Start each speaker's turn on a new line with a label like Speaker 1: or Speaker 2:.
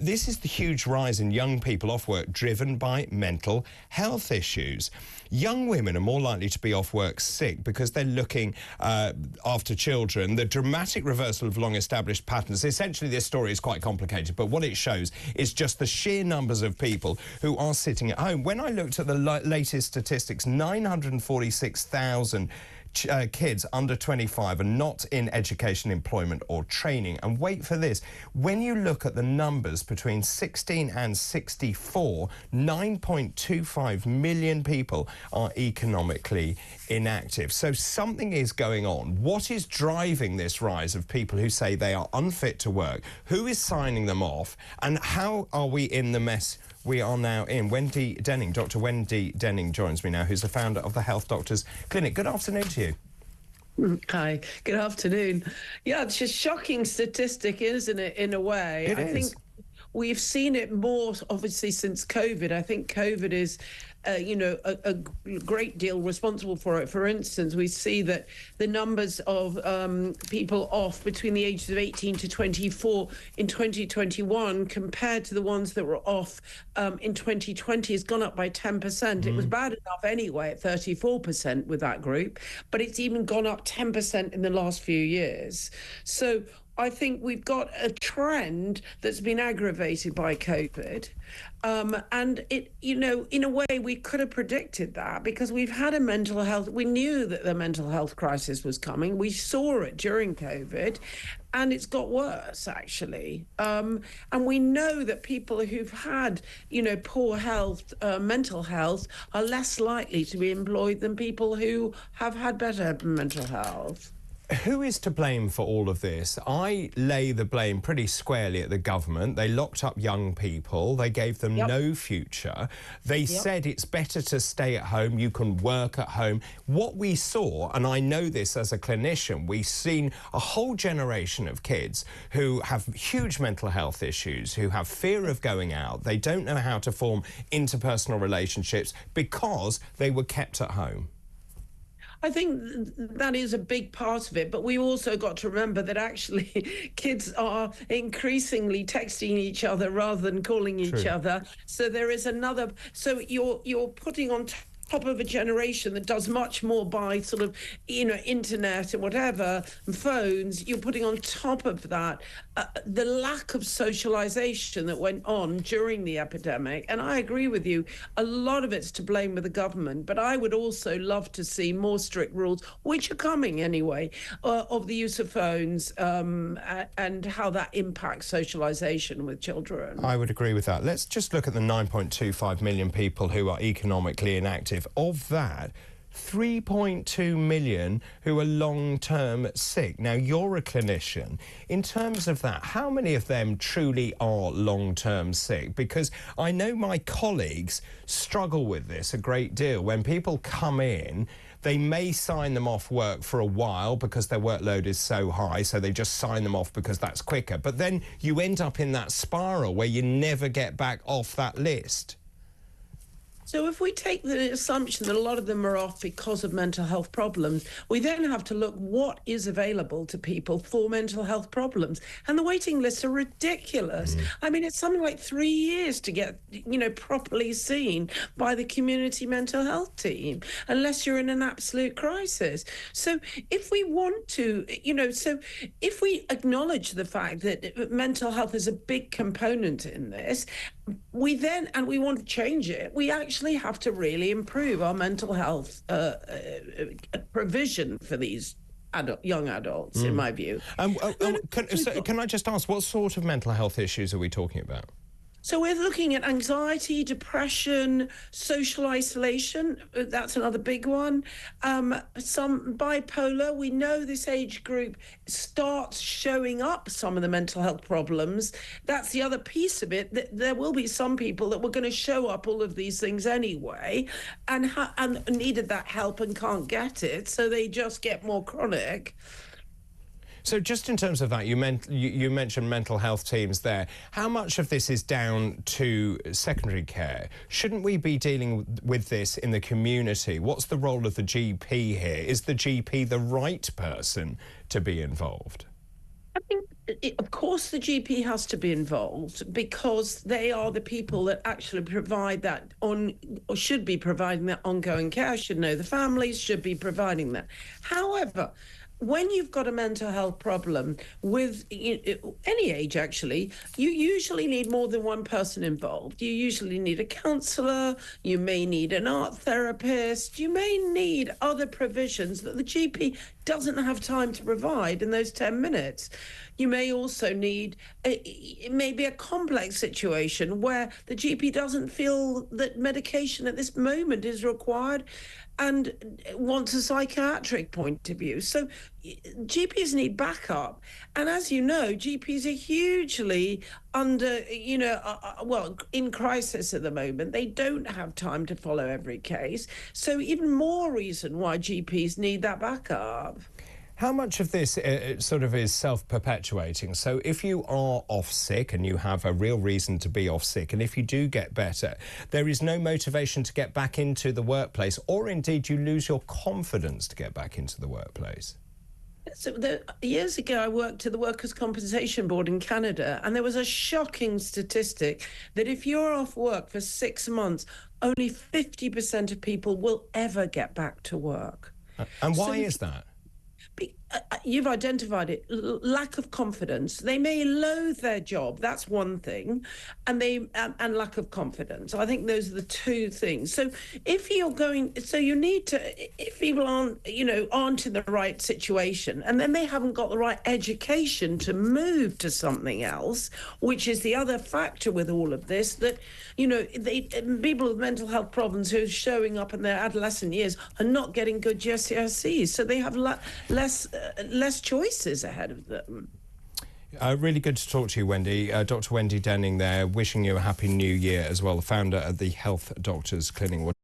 Speaker 1: This is the huge rise in young people off work driven by mental health issues. Young women are more likely to be off work sick because they're looking after children. The dramatic reversal of long-established patterns. Essentially, this story is quite complicated, but what it shows is just the sheer numbers of people who are sitting at home. When I looked at the latest statistics, 946,000 kids under 25 are not in education, employment or training. And wait for this, when you look at the numbers between 16 and 64, 9.25 million people are economically inactive. So something is going on. What is driving this rise of people who say they are unfit to work? Who is signing them off? And how are we in the mess we are now in? Wendy Denning, Dr. Wendy Denning joins me now, who's the founder of the Health Doctors Clinic. Good afternoon to you.
Speaker 2: Hi, good afternoon. Yeah, it's a shocking statistic, isn't it, in a way?
Speaker 1: It is.
Speaker 2: I think we've seen it more, obviously, since COVID. I think COVID is, a great deal responsible for it. For instance, we see that the numbers of people off between the ages of 18 to 24 in 2021 compared to the ones that were off in 2020 has gone up by 10%. It was bad enough anyway at 34% with that group, but it's even gone up 10% in the last few years. So I think we've got a trend that's been aggravated by COVID. And it, in a way, we could have predicted that because we've had a mental health. We knew that the mental health crisis was coming. We saw it during COVID, and it's got worse, actually. And we know that people who've had, poor health, mental health, are less likely to be employed than people who have had better mental health.
Speaker 1: Who is to blame for all of this? I lay the blame pretty squarely at the government. They locked up young people. They gave them no future. They said it's better to stay at home. You can work at home. What we saw, and I know this as a clinician, we've seen a whole generation of kids who have huge mental health issues, who have fear of going out. They don't know how to form interpersonal relationships because they were kept at home.
Speaker 2: I think that is a big part of it, but we also got to remember that actually kids are increasingly texting each other rather than calling each other. So there is another. So you're putting on top of a generation that does much more by sort of, internet and whatever, and phones. You're putting on top of that the lack of socialization that went on during the epidemic. And I agree with you, a lot of it's to blame with the government, but I would also love to see more strict rules, which are coming anyway, of the use of phones and how that impacts socialization with children.
Speaker 1: I would agree with that. Let's just look at the 9.25 million people who are economically inactive. Of that, 3.2 million who are long-term sick. Now, you're a clinician. In terms of that, how many of them truly are long-term sick? Because I know my colleagues struggle with this a great deal. When people come in, they may sign them off work for a while because their workload is so high, so they just sign them off because that's quicker. But then you end up in that spiral where you never get back off that list.
Speaker 2: So if we take the assumption that a lot of them are off because of mental health problems, we then have to look what is available to people for mental health problems. And the waiting lists are ridiculous. I mean, it's something like 3 years to get, properly seen by the community mental health team, unless you're in an absolute crisis. So if we want to, if we acknowledge the fact that mental health is a big component in this, we want to change it, we actually have to really improve our mental health provision for these young adults, in my view.
Speaker 1: Can I just ask, what sort of mental health issues are we talking about?
Speaker 2: So we're looking at anxiety, depression, social isolation. That's another big one. Some bipolar. We know this age group starts showing up some of the mental health problems. That's the other piece of it. There will be some people that were going to show up all of these things anyway and needed that help and can't get it. So they just get more chronic.
Speaker 1: So just in terms of that, you mentioned mental health teams there. How much of this is down to secondary care? Shouldn't we be dealing with this in the community? What's the role of the GP here? Is the GP the right person to be involved?
Speaker 2: I think of course, the GP has to be involved because they are the people that actually provide that or should be providing that ongoing care, should know the families, should be providing that. However, when you've got a mental health problem with any age, actually, you usually need more than one person involved. You usually need a counsellor, you may need an art therapist, you may need other provisions that the GP doesn't have time to provide in those 10 minutes. You may also need, it may be a complex situation where the GP doesn't feel that medication at this moment is required and wants a psychiatric point of view. So GPs need backup. And as you know, GPs are hugely under, well, in crisis at the moment. They don't have time to follow every case. So even more reason why GPs need that backup.
Speaker 1: How much of this sort of is self-perpetuating? So if you are off sick and you have a real reason to be off sick, and if you do get better, there is no motivation to get back into the workplace, or indeed you lose your confidence to get back into the workplace?
Speaker 2: So years ago, I worked at the Workers' Compensation Board in Canada, and there was a shocking statistic that if you're off work for 6 months, only 50% of people will ever get back to work.
Speaker 1: And why is that?
Speaker 2: You've identified it. Lack of confidence. They may loathe their job. That's one thing, and and lack of confidence. I think those are the two things. So if you're going, so you need to, if people aren't in the right situation, and then they haven't got the right education to move to something else, which is the other factor with all of this. That people with mental health problems who are showing up in their adolescent years are not getting good GCSEs, so they have less choices ahead of them.
Speaker 1: Really good to talk to you, Wendy. Dr. Wendy Denning there, wishing you a happy new year as well, the founder of the Health Doctors Clinic.